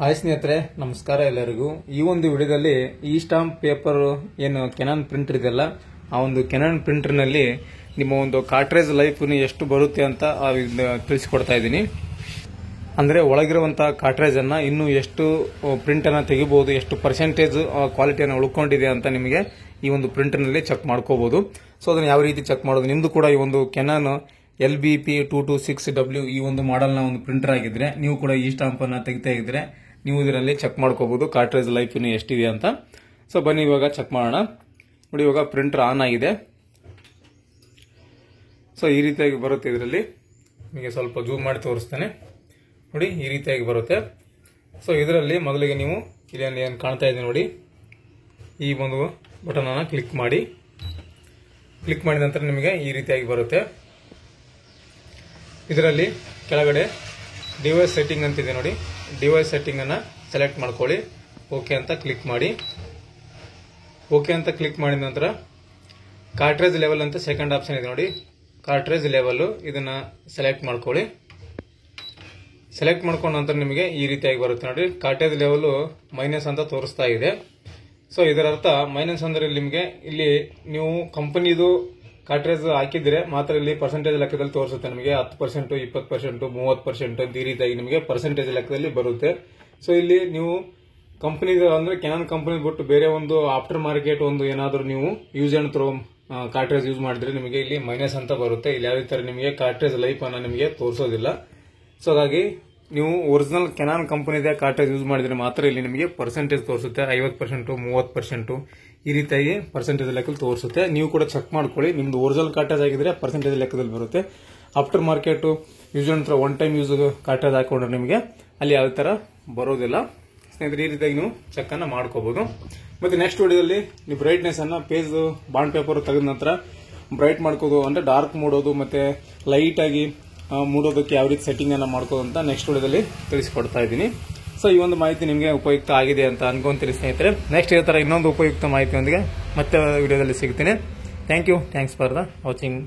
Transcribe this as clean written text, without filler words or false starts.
Hi ಸ್ನೇಹಿತರೆ, ನಮಸ್ಕಾರ ಎಲ್ಲರಿಗೂ. ಈ ಒಂದು ವಿಡಿಯೋದಲ್ಲಿ ಈ ಸ್ಟಾಂಪ್ ಪೇಪರ್ ಏನು ಕೆನಾನ್ ಪ್ರಿಂಟರ್ ಇದೆಯಲ್ಲ, ಆ ಒಂದು ಕೆನಾನ್ ಪ್ರಿಂಟರ್ ನಲ್ಲಿ ನಿಮ್ಮ ಒಂದು ಕಾರ್ಟ್ರೇಜ್ ಲೈಫ್ ಎಷ್ಟು ಬರುತ್ತೆ ಅಂತ ತಿಳಿಸಿಕೊಡ್ತಾ ಇದ್ದೀನಿ. ಅಂದ್ರೆ ಒಳಗಿರುವಂತಹ ಕಾರ್ಟ್ರೇಜ್ ಅನ್ನ ಇನ್ನು ಎಷ್ಟು ಪ್ರಿಂಟ್ ಅನ್ನ ತೆಗಿಬಹುದು, ಎಷ್ಟು ಪರ್ಸೆಂಟೇಜ್ ಕ್ವಾಲಿಟಿಯನ್ನು ಉಳ್ಕೊಂಡಿದೆ ಅಂತ ನಿಮಗೆ ಈ ಒಂದು ಪ್ರಿಂಟರ್ ನಲ್ಲಿ ಚೆಕ್ ಮಾಡ್ಕೋಬಹುದು. ಸೊ ಅದನ್ನ ಯಾವ ರೀತಿ ಚೆಕ್ ಮಾಡೋದು, ನಿಮ್ದು ಕೂಡ ಈ ಒಂದು ಕೆನಾನ್ LBP226W ಈ ಒಂದು ಮಾಡೆಲ್ ನ ಒಂದು ಪ್ರಿಂಟರ್ ಆಗಿದ್ರೆ ನೀವು ಕೂಡ ಈ ಸ್ಟಾಂಪ್ ಅನ್ನ ತೆಗಿತಾ ಇದ್ರೆ ನೀವು ಇದರಲ್ಲಿ ಚೆಕ್ ಮಾಡ್ಕೋಬಹುದು ಕಾರ್ಟ್ರೇಜ್ ಲೈಫ್ ಇನ್ನು ಎಷ್ಟಿದೆ ಅಂತ. ಸೊ ಬನ್ನಿ ಇವಾಗ ಚೆಕ್ ಮಾಡೋಣ. ನೋಡಿ, ಇವಾಗ ಪ್ರಿಂಟರ್ ಆನ್ ಆಗಿದೆ. ಸೊ ಈ ರೀತಿಯಾಗಿ ಬರುತ್ತೆ. ಇದರಲ್ಲಿ ನಿಮಗೆ ಸ್ವಲ್ಪ ಜೂಮ್ ಮಾಡಿ ತೋರಿಸ್ತೇನೆ. ನೋಡಿ, ಈ ರೀತಿಯಾಗಿ ಬರುತ್ತೆ. ಸೊ ಇದರಲ್ಲಿ ಮೊದಲಿಗೆ ನೀವು ಇಲ್ಲಿ ಏನು ಕಾಣ್ತಾ ಇದೆ ನೋಡಿ, ಈ ಒಂದು ಬಟನ್ ಅನ್ನ ಕ್ಲಿಕ್ ಮಾಡಿ ಮಾಡಿದ ನಂತರ ನಿಮಗೆ ಈ ರೀತಿಯಾಗಿ ಬರುತ್ತೆ. ಇದರಲ್ಲಿ ಕೆಳಗಡೆ ಡಿವೈಸ್ ಸೆಟ್ಟಿಂಗ್ ಅಂತಿದೆ ನೋಡಿ, ಡಿವೈಸ್ ಸೆಟ್ಟಿಂಗ್ ಅನ್ನ ಸೆಲೆಕ್ಟ್ ಮಾಡ್ಕೊಳ್ಳಿ. ಓಕೆ ಅಂತ ಕ್ಲಿಕ್ ಮಾಡಿ. ಓಕೆ ಅಂತ ಕ್ಲಿಕ್ ಮಾಡಿದ ನಂತರ ಕಾರ್ಟ್ರೇಜ್ ಲೆವೆಲ್ ಅಂತ ಸೆಕೆಂಡ್ ಆಪ್ಷನ್ ಇದೆ ನೋಡಿ, ಕಾರ್ಟ್ರೇಜ್ ಲೆವೆಲ್ ಇದನ್ನ ಸೆಲೆಕ್ಟ್ ಮಾಡ್ಕೊಳ್ಳಿ. ಸೆಲೆಕ್ಟ್ ಮಾಡ್ಕೊಂಡ ನಂತರ ನಿಮಗೆ ಈ ರೀತಿಯಾಗಿ ಬರುತ್ತೆ ನೋಡಿ, ಕಾರ್ಟ್ರೇಜ್ ಲೆವೆಲ್ ಮೈನಸ್ ಅಂತ ತೋರಿಸ್ತಾ ಇದೆ. ಸೊ ಇದರ ಅರ್ಥ ಮೈನಸ್ ಅಂದ್ರೆ ನಿಮಗೆ ಇಲ್ಲಿ ನೀವು ಕಂಪನಿದು ಕಾರ್ಟ್ರೇಜ್ ಹಾಕಿದ್ರೆ ಮಾತ್ರ ಇಲ್ಲಿ ಪರ್ಸೆಂಟೇಜ್ ಲೆಕ್ಕದಲ್ಲಿ ತೋರಿಸುತ್ತೆ. ನಿಮಗೆ 10%, 20%, 30% ಅಂತ ಈ ರೀತಿಯಾಗಿ ನಿಮಗೆ ಪರ್ಸೆಂಟೇಜ್ ಲೆಕ್ಕದಲ್ಲಿ ಬರುತ್ತೆ. ಸೊ ಇಲ್ಲಿ ನೀವು ಕಂಪನಿ ಅಂದ್ರೆ ಕೆನಾನ್ ಕಂಪನಿ ಬಿಟ್ಟು ಬೇರೆ ಒಂದು ಆಫ್ಟರ್ ಮಾರ್ಕೆಟ್ ಒಂದು ಏನಾದರೂ ನೀವು use and throw cartridge use ಮಾಡಿದ್ರೆ ನಿಮಗೆ ಇಲ್ಲಿ ಮೈನಸ್ ಅಂತ ಬರುತ್ತೆ. ಇಲ್ಲಿ ಯಾವ ತರ ನಿಮಗೆ ಕಾರ್ಟ್ರೇಜ್ ಲೈಫ್ ಅನ್ನ ನಿಮಗೆ ತೋರಿಸೋದಿಲ್ಲ. ಸೊ ಹಾಗಾಗಿ ನೀವು ಒರಿಜಿನಲ್ ಕೆನಾನ್ ಕಂಪನಿದ ಕಾರ್ಟ್ರೇಜ್ ಯೂಸ್ ಮಾಡಿದ್ರೆ ಮಾತ್ರ ಇಲ್ಲಿ ನಿಮಗೆ ಪರ್ಸೆಂಟೇಜ್ ತೋರಿಸುತ್ತೆ. 50%, 30% ಈ ರೀತಿಯಾಗಿ ಪರ್ಸೆಂಟೇಜ್ ಲೆಕ್ಕದಲ್ಲಿ ತೋರಿಸುತ್ತೆ. ನೀವು ಕೂಡ ಚೆಕ್ ಮಾಡ್ಕೊಳ್ಳಿ, ನಿಮ್ದು ಒರಿಜಿನಲ್ ಕಾರ್ಟ್ರೇಜ್ ಆಗಿದ್ರೆ ಪರ್ಸೆಂಟೇಜ್ ಲೆಕ್ಕದಲ್ಲಿ ಬರುತ್ತೆ. After market use and throw one time use cartridge ಹಾಕೊಂಡ್ರೆ ನಿಮಗೆ ಅಲ್ಲಿ ಯಾವ ತರ ಬರೋದಿಲ್ಲ. ಸ್ನೇಹಿತರೆ, ಈ ರೀತಿಯಾಗಿ ನೀವು ಚೆಕ್ ಅನ್ನ ಮಾಡ್ಕೋಬಹುದು. ಮತ್ತೆ ನೆಕ್ಸ್ಟ್ ವಿಡಿಯೋದಲ್ಲಿ ನೀವು ಬ್ರೈಟ್ನೆಸ್ ಅನ್ನ ಪೇಜ್ ಬಾಂಡ್ ಪೇಪರ್ ತೆಗೆದ ನಂತರ ಬ್ರೈಟ್ ಮಾಡ್ಕೋದು ಅಂದ್ರೆ ಡಾರ್ಕ್ ಮೂಡೋದು ಮತ್ತೆ ಲೈಟ್ ಆಗಿ ಮೂಡೋದಕ್ಕೆ ಯಾವ ರೀತಿ ಸೆಟ್ಟಿಂಗ್ ಅನ್ನ ಮಾಡ್ಕೋದು ಅಂತ ನೆಕ್ಸ್ಟ್ ವಿಡಿಯೋದಲ್ಲಿ ತಿಳಿಸಿಕೊಡ್ತಾ ಇದ್ದೀನಿ. ಸೊ ಈ ಒಂದು ಮಾಹಿತಿ ನಿಮಗೆ ಉಪಯುಕ್ತ ಆಗಿದೆ ಅಂತ ಅನ್ಕೊಂತೀನಿ ಸ್ನೇಹಿತರೆ. ನೆಕ್ಸ್ಟ್ ಇದೇ ತರ ಇನ್ನೊಂದು ಉಪಯುಕ್ತ ಮಾಹಿತಿಯೊಂದಿಗೆ ಮತ್ತೆ ವಿಡಿಯೋದಲ್ಲಿ ಸಿಗ್ತೀನಿ. Thank you. Thanks for the watching.